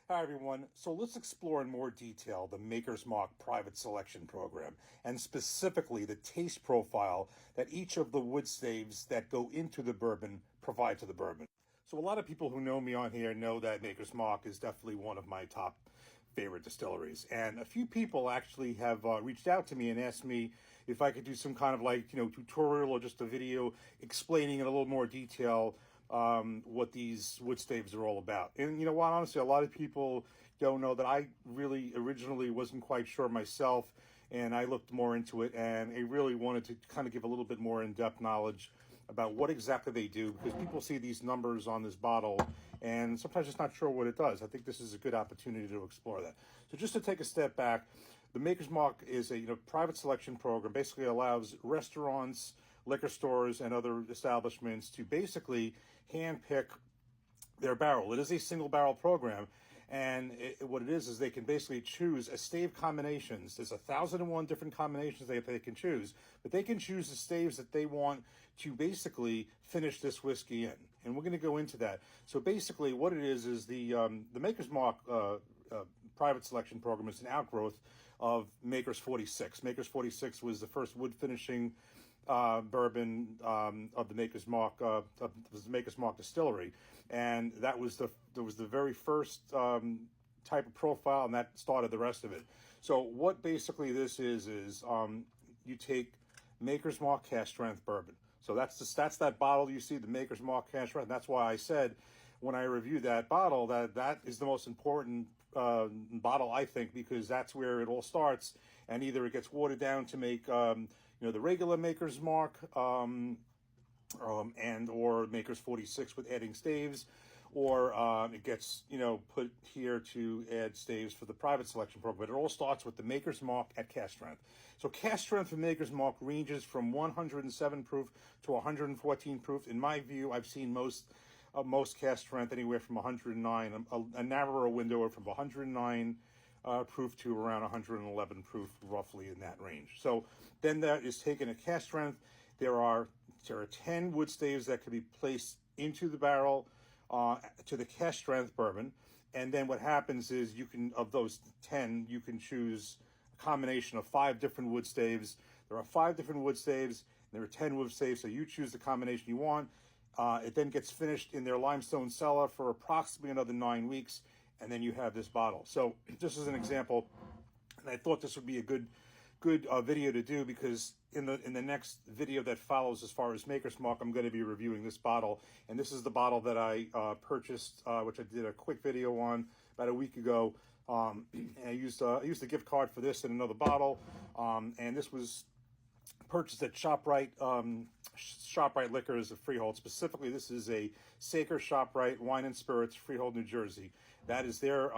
Hi, everyone. So let's explore in more detail the Maker's Mark private selection program, and specifically the taste profile that each of the wood staves that go into the bourbon provide to the bourbon. So a lot of people who know me on here know that Maker's Mark is definitely one of my top favorite distilleries. And a few people actually have reached out to me and asked me if I could do some kind of tutorial or just a video explaining in a little more detail what these wood staves are all about. And you know what, honestly, a lot of people don't know that I really originally wasn't quite sure myself, and I looked more into it, and I really wanted to kind of give a little bit more in-depth knowledge about what exactly they do, because people see these numbers on this bottle and sometimes just not sure what it does. I think this is a good opportunity to explore that. So just to take a step back, the Maker's Mark is a private selection program. Basically allows restaurants, liquor stores, and other establishments to basically handpick their barrel. It is a single barrel program, and what it is they can basically choose a stave combinations. There's 1,001 different combinations they can choose, but they can choose the staves that they want to basically finish this whiskey in, and we're going to go into that. So basically, what it is the Maker's Mark private selection program is an outgrowth of Maker's 46. Maker's 46 was the first wood finishing bourbon of the Maker's Mark, was the Maker's Mark distillery, and that was the very first type of profile, and that started the rest of it. So what basically this is you take Maker's Mark cask strength bourbon. So that's that bottle you see, the Maker's Mark cask strength. That's why I said when I reviewed that bottle that is the most important bottle, I think, because that's where it all starts, and either it gets watered down to make the regular Maker's Mark and or Maker's 46 with adding staves, or it gets put here to add staves for the private selection program. But it all starts with the Maker's Mark at cask strength. So cask strength for Maker's Mark ranges from 107 proof to 114 proof. In my view, I've seen most cask strength anywhere from 109, a narrower window from 109 proof to around 111 proof, roughly in that range. So then that is taken at cask strength. There are 10 wood staves that can be placed into the barrel to the cask strength bourbon, and then what happens is of those 10, you can choose a combination of 5 different wood staves. There are 5 different wood staves, and there are 10 wood staves, so you choose the combination you want. It then gets finished in their limestone cellar for approximately another 9 weeks, and then you have this bottle. So just as an example, and I thought this would be a good video to do, because in the next video that follows, as far as Maker's Mark, I'm going to be reviewing this bottle, and this is the bottle that I purchased, which I did a quick video on about a week ago. And I used a gift card for this and another bottle, and this was purchased at ShopRite Liquors of Freehold. Specifically, this is a Saker ShopRite Wine and Spirits, Freehold, New Jersey. That is their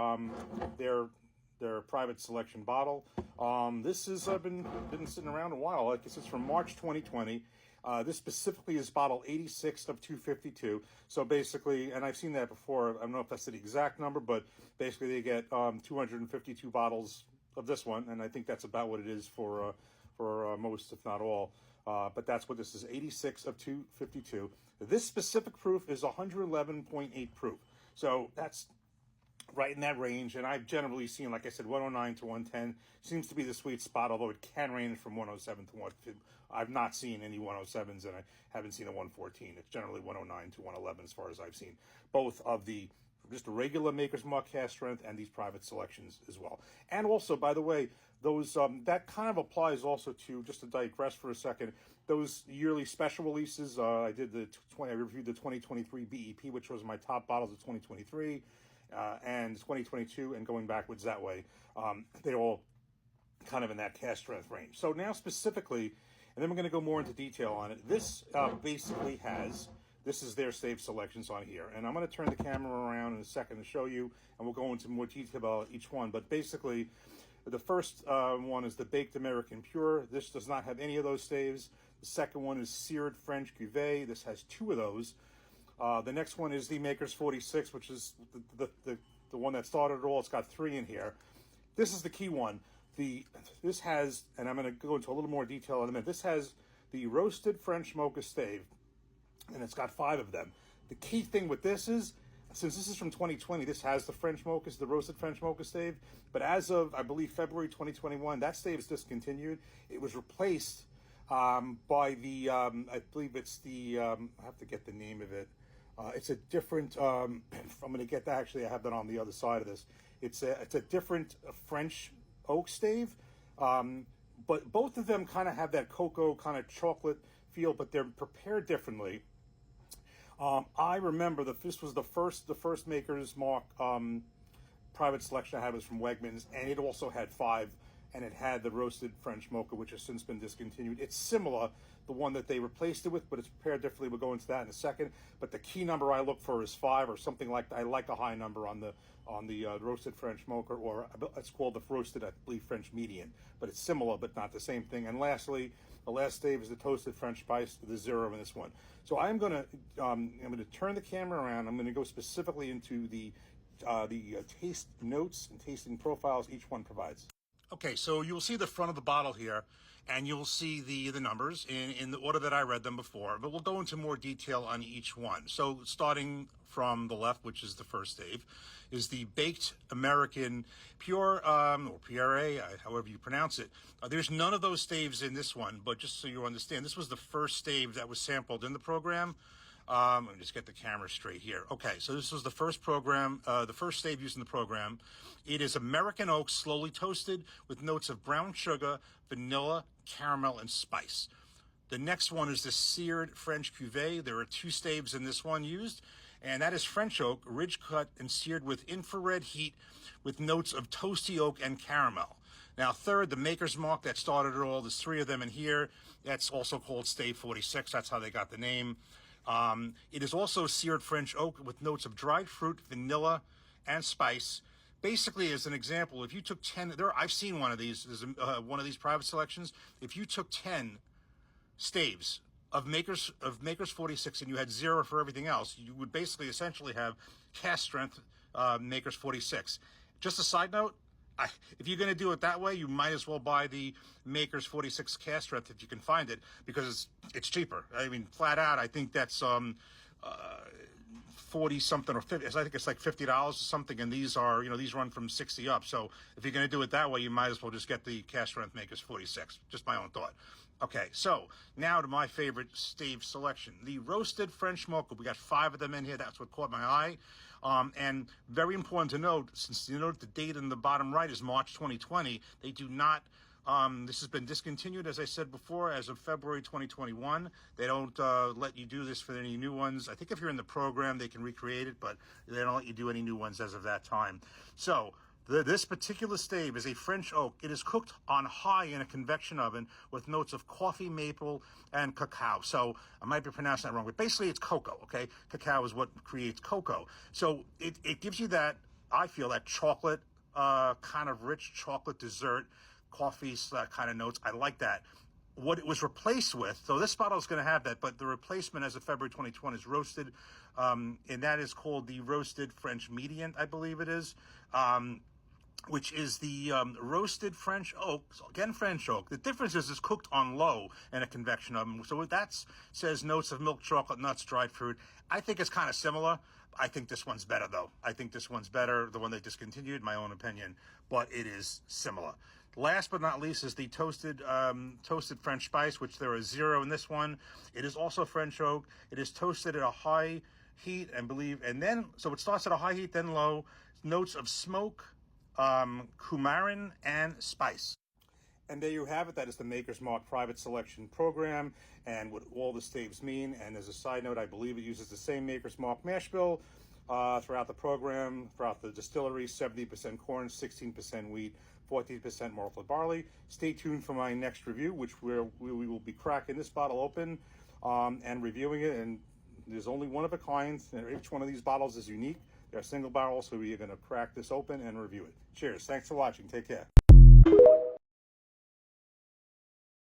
private selection bottle. This has been sitting around a while. Like, this is from March 2020. This specifically is bottle 86 of 252. So basically, and I've seen that before, I don't know if that's the exact number, but basically they get 252 bottles of this one, and I think that's about what it is for most, if not all. But that's what this is, 86 of 252. This specific proof is 111.8 proof. So that's right in that range, and I've generally seen, like I said, 109 to 110 seems to be the sweet spot, although it can range from 107 to 150. I've not seen any 107s, and I haven't seen a 114. It's generally 109 to 111 as far as I've seen, both of the just a regular Maker's Mark cask strength and these private selections as well. And also, by the way, those that kind of applies also to, just to digress for a second, those yearly special releases. I reviewed the 2023 BEP, which was my top bottles of 2023, and 2022, and going backwards that way. They're all kind of in that cask strength range. So now specifically, and then we're going to go more into detail on it. This basically has. This is their stave selections on here. And I'm going to turn the camera around in a second to show you, and we'll go into more detail about each one. But basically, the first one is the Baked American Pure. This does not have any of those staves. The second one is Seared French Cuvée. This has 2 of those. The next one is the Maker's 46, which is the one that started it all. It's got 3 in here. This is the key one. This has, and I'm going to go into a little more detail in a minute, this has the Roasted French Mocha Stave, and it's got 5 of them. The key thing with this is since this is from 2020, this has the French mocha, the roasted French mocha stave. But as of, I believe, February 2021, that stave is discontinued. It was replaced by the, I believe it's the, I have to get the name of it. It's a different, I'm going to get that, actually, I have that on the other side of this. It's a different French oak stave. But both of them kind of have that cocoa kind of chocolate feel, but they're prepared differently. I remember this was the first Maker's Mark private selection I had was from Wegmans, and it also had 5, and it had the roasted French mocha, which has since been discontinued. It's similar, the one that they replaced it with, but it's prepared differently. We'll go into that in a second. But the key number I look for is 5 or something like that. I like a high number on the roasted French mocha, or it's called the roasted, I believe, French median. But it's similar, but not the same thing. And lastly, the last stave is the toasted French spice, the 0 in this one. So I'm going to turn the camera around. I'm going to go specifically into the taste notes and tasting profiles each one provides. Okay, so you'll see the front of the bottle here, and you'll see the numbers in the order that I read them before, but we'll go into more detail on each one. So starting from the left, which is the first stave, is the Baked American Pure, or PRA, however you pronounce it. There's none of those staves in this one, but just so you understand, this was the first stave that was sampled in the program. Let me just get the camera straight here. Okay, so this was the first the first stave used in the program. It is American oak, slowly toasted, with notes of brown sugar, vanilla, caramel, and spice. The next one is the seared French cuvee. There are 2 staves in this one used, and that is French oak, ridge cut and seared with infrared heat, with notes of toasty oak and caramel. Now, third, the Maker's Mark that started it all. There's 3 of them in here. That's also called Stave 46. That's how they got the name. It is also seared French oak with notes of dried fruit, vanilla, and spice. Basically, as an example, if you took 10, I've seen one of these, one of these private selections. If you took 10 staves of Maker's 46 and you had 0 for everything else, you would basically essentially have cast strength Maker's 46. Just a side note, if you're going to do it that way, you might as well buy the Maker's 46 cast strength if you can find it, because it's cheaper. I mean, flat out, I think that's 40 something or 50. I think it's like $50 or something, and these are, these run from 60 up. So if you're going to do it that way, you might as well just get the cast strength Maker's 46. Just my own thought. Okay, so now to my favorite stave selection, the roasted French mocha. We got 5 of them in here. That's what caught my eye. And very important to note, since you note the date in the bottom right is March 2020, they do not, this has been discontinued, as I said before, as of February 2021. They don't let you do this for any new ones. I think if you're in the program, they can recreate it, but they don't let you do any new ones as of that time. So this particular stave is a French oak. It is cooked on high in a convection oven with notes of coffee, maple, and cacao. So I might be pronouncing that wrong, but basically it's cocoa, okay? Cacao is what creates cocoa. So it gives you that, I feel, that chocolate, kind of rich chocolate dessert, coffee kind of notes. I like that. What it was replaced with, so this bottle is going to have that, but the replacement as of February 2020 is roasted, and that is called the roasted French median, I believe it is. Which is the roasted French oak. So again, French oak. The difference is it's cooked on low in a convection oven. So that says notes of milk, chocolate, nuts, dried fruit. I think it's kind of similar. I think this one's better, though. I think this one's better, the one they discontinued, my own opinion, but it is similar. Last but not least is the toasted French spice, which there is 0 in this one. It is also French oak. It is toasted at a high heat, and then, so it starts at a high heat, then low. Notes of smoke, coumarin, and spice. And there you have it. That is the Maker's Mark private selection program and what all the staves mean. And as a side note, I believe it uses the same Maker's Mark mash bill throughout the program, throughout the distillery, 70% corn, 16% wheat, 14% malted barley. Stay tuned for my next review, which we will be cracking this bottle open and reviewing it. And there's only one of a kind. Each one of these bottles is unique. They're single barrels, so we are going to crack this open and review it. Cheers. Thanks for watching. Take care.